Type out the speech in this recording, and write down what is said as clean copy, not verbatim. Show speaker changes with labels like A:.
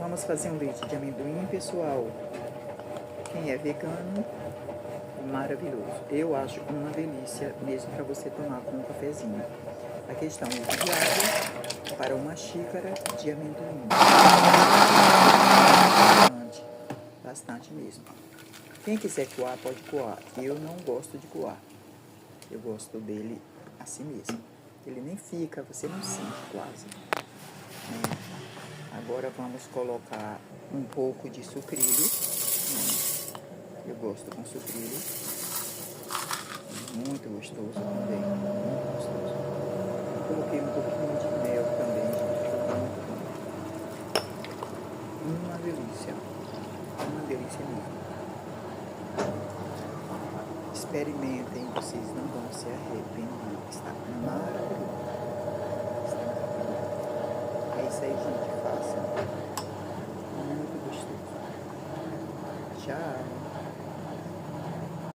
A: Vamos fazer um leite de amendoim, pessoal. Quem é vegano, maravilhoso. Eu acho uma delícia mesmo para você tomar com um cafezinho. Aqui está um litro de água para uma xícara de amendoim. Bastante mesmo. Quem quiser coar, pode coar. Eu não gosto de coar. Eu gosto dele assim mesmo. Ele nem fica, você não sente quase. Agora vamos colocar um pouco de sucrilho. Eu gosto com sucrilho. Muito gostoso também. Muito gostoso. Eu coloquei um pouquinho de mel também, gente. Ficou muito bom. Uma delícia. Uma delícia mesmo. Experimentem, vocês não vão se arrepender. Está maravilhoso. Está maravilhoso. É isso aí, gente. Façam. Muito gostoso. Tchau.